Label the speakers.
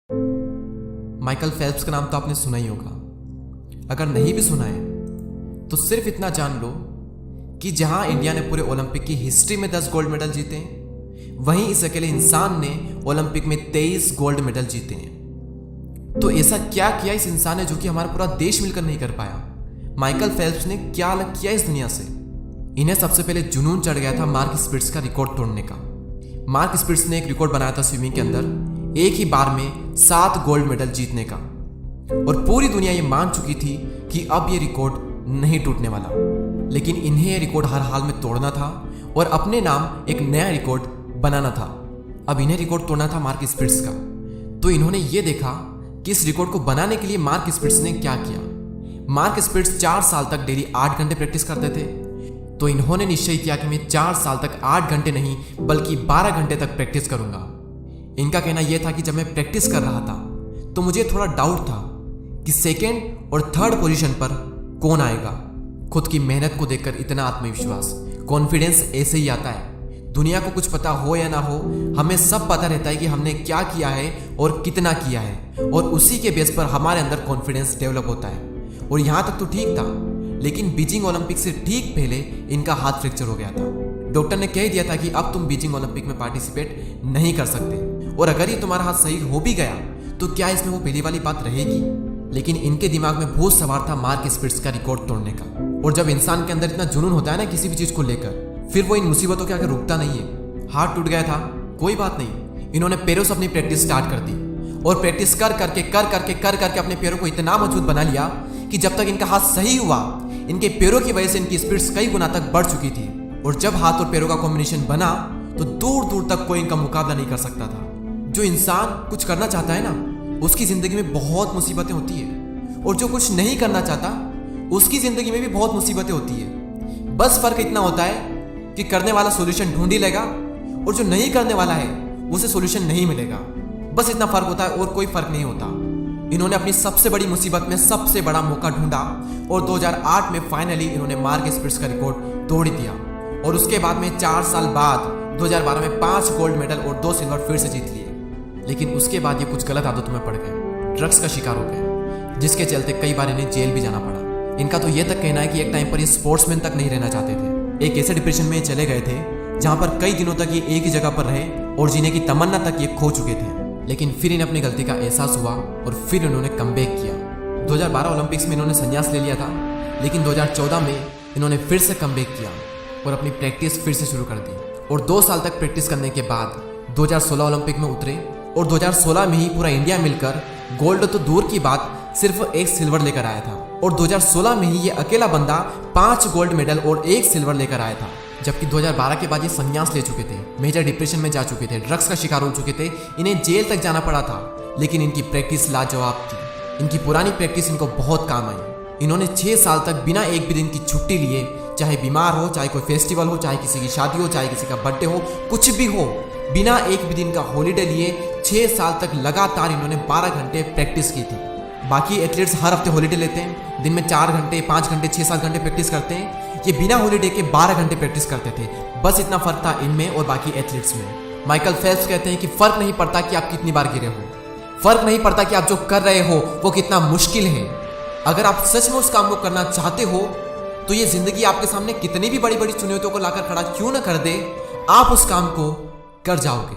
Speaker 1: Michael Phelps का नाम तो आपने सुना ही होगा। अगर नहीं भी सुना है तो सिर्फ इतना जान लो कि जहां इंडिया ने पूरे ओलंपिक की हिस्ट्री में 10 गोल्ड मेडल जीते हैं, वहीं इस अकेले इंसान ने ओलंपिक में 23 गोल्ड मेडल जीते हैं। तो ऐसा क्या किया इस इंसान ने जो कि हमारा पूरा देश मिलकर नहीं कर पाया? माइकल फेल्प्स ने क्या अलग किया इस दुनिया से? इन्हें सबसे पहले जुनून चढ़ गया था मार्क स्पिट्स का रिकॉर्ड तोड़ने का। मार्क स्पिट्स ने एक रिकॉर्ड बनाया था स्विमिंग के अंदर, एक ही बार में 7 गोल्ड मेडल जीतने का, और पूरी दुनिया ये मान चुकी थी कि अब ये रिकॉर्ड नहीं टूटने वाला। लेकिन इन्हें ये रिकॉर्ड हर हाल में तोड़ना था और अपने नाम एक नया रिकॉर्ड बनाना था। अब इन्हें रिकॉर्ड तोड़ना था मार्क स्पिट्स का। तो इन्होंने ये देखा कि इस रिकॉर्ड को बनाने के लिए मार्क स्पिट्स ने क्या किया। मार्क स्पिट्स 4 साल तक डेली 8 घंटे प्रैक्टिस करते थे। तो इन्होंने निश्चय किया कि मैं 4 साल तक 8 घंटे नहीं बल्कि 12 घंटे तक प्रैक्टिस करूंगा। इनका कहना यह था कि जब मैं प्रैक्टिस कर रहा था तो मुझे थोड़ा डाउट था कि सेकेंड और थर्ड पोजीशन पर कौन आएगा। खुद की मेहनत को देखकर इतना आत्मविश्वास, कॉन्फिडेंस ऐसे ही आता है। दुनिया को कुछ पता हो या ना हो, हमें सब पता रहता है कि हमने क्या किया है और कितना किया है, और उसी के बेस पर हमारे अंदर कॉन्फिडेंस डेवलप होता है। और यहाँ तक तो ठीक था, लेकिन बीजिंग ओलंपिक से ठीक पहले इनका हाथ फ्रैक्चर हो गया था। डॉक्टर ने कह दिया था कि अब तुम बीजिंग ओलंपिक में पार्टिसिपेट नहीं कर सकते, और अगर ये तुम्हारा हाथ सही हो भी गया तो क्या इसमें वो पहली वाली बात रहेगी? लेकिन इनके दिमाग में भूत सवार था मार्क स्पिट्स का रिकॉर्ड तोड़ने का। और जब इंसान के अंदर इतना जुनून होता है ना किसी भी चीज को लेकर, फिर वो इन मुसीबतों के आगे रुकता नहीं है। हाथ टूट गया था, कोई बात नहीं, इन्होंने पैरों से अपनी प्रैक्टिस स्टार्ट कर दी, और प्रैक्टिस कर करके अपने पैरों को इतना मजबूत बना लिया कि जब तक इनका हाथ सही हुआ, इनके पैरों की वजह से इनकी स्पीड्स कई गुना तक बढ़ चुकी थी। और जब हाथ और पैरों का कॉम्बिनेशन बना तो दूर दूर तक कोई इनका मुकाबला नहीं कर सकता था। जो इंसान कुछ करना चाहता है ना, उसकी जिंदगी में बहुत मुसीबतें होती है, और जो कुछ नहीं करना चाहता उसकी जिंदगी में भी बहुत मुसीबतें होती है। बस फर्क इतना होता है कि करने वाला सॉल्यूशन ढूंढ ही लेगा, और जो नहीं करने वाला है उसे सॉल्यूशन नहीं मिलेगा। बस इतना फर्क होता है और कोई फर्क नहीं होता। इन्होंने अपनी सबसे बड़ी मुसीबत में सबसे बड़ा मौका ढूंढा, और 2008 में फाइनली इन्होंने मार्क स्पिट्स का रिकॉर्ड तोड़ दिया। और उसके बाद में 4 साल बाद 2012 में 5 गोल्ड मेडल और 2 सिल्वर फिर से जीत लिए। लेकिन उसके बाद ये कुछ गलत आदतों में पड़ गए, ड्रग्स का शिकार हो गए, जिसके चलते कई बार इन्हें जेल भी जाना पड़ा। इनका तो ये तक कहना है कि एक टाइम पर ये स्पोर्ट्समैन तक नहीं रहना चाहते थे। एक ऐसे डिप्रेशन में चले गए थे जहां पर कई दिनों तक ये एक ही जगह पर रहे और जीने की तमन्ना तक ये खो चुके थे। लेकिन फिर इन्हें अपनी गलती का एहसास हुआ और फिर इन्होंने कमबैक किया। 2012 ओलंपिक्स में इन्होंने संन्यास ले लिया था, लेकिन 2014 में इन्होंने फिर से कमबैक किया और अपनी प्रैक्टिस फिर से शुरू कर दी। और 2 साल तक प्रैक्टिस करने के बाद 2016 ओलंपिक में उतरे, और 2016 में ही पूरा इंडिया मिलकर गोल्ड तो दूर की बात सिर्फ 1 सिल्वर लेकर आया था। और 2016 में ही ये अकेला बंदा 5 गोल्ड मेडल और 1 सिल्वर लेकर आया था। जबकि 2012 के बाद ये संन्यास ले चुके थे, मेजर डिप्रेशन में जा चुके थे, ड्रग्स का शिकार हो चुके थे, इन्हें जेल तक जाना पड़ा था। लेकिन इनकी प्रैक्टिस लाजवाब थी। इनकी पुरानी प्रैक्टिस इनको बहुत काम आई। इन्होंने 6 साल तक बिना एक भी दिन की छुट्टी लिए, चाहे बीमार हो, चाहे कोई फेस्टिवल हो, चाहे किसी की शादी हो, चाहे किसी का बर्थडे हो, कुछ भी हो, बिना एक भी दिन का हॉलीडे लिए 6 साल तक लगातार इन्होंने 12 घंटे प्रैक्टिस की थी। बाकी एथलीट्स हर हफ्ते हॉलीडे लेते हैं, दिन में 4 घंटे, 5 घंटे, 6-7 घंटे प्रैक्टिस करते हैं। ये बिना हॉलीडे के 12 घंटे प्रैक्टिस करते थे। बस इतना फर्क था इनमें और बाकी एथलीट्स में। माइकल फेल्प्स कहते हैं कि फर्क नहीं पड़ता कि आप कितनी बार गिरे हो, फर्क नहीं पड़ता कि आप जो कर रहे हो वो कितना मुश्किल है। अगर आप सच में उस काम को करना चाहते हो तो ये जिंदगी आपके सामने कितनी भी बड़ी बड़ी चुनौतियों को लाकर खड़ा क्यों न कर दे, आप उस काम को कर जाओगे।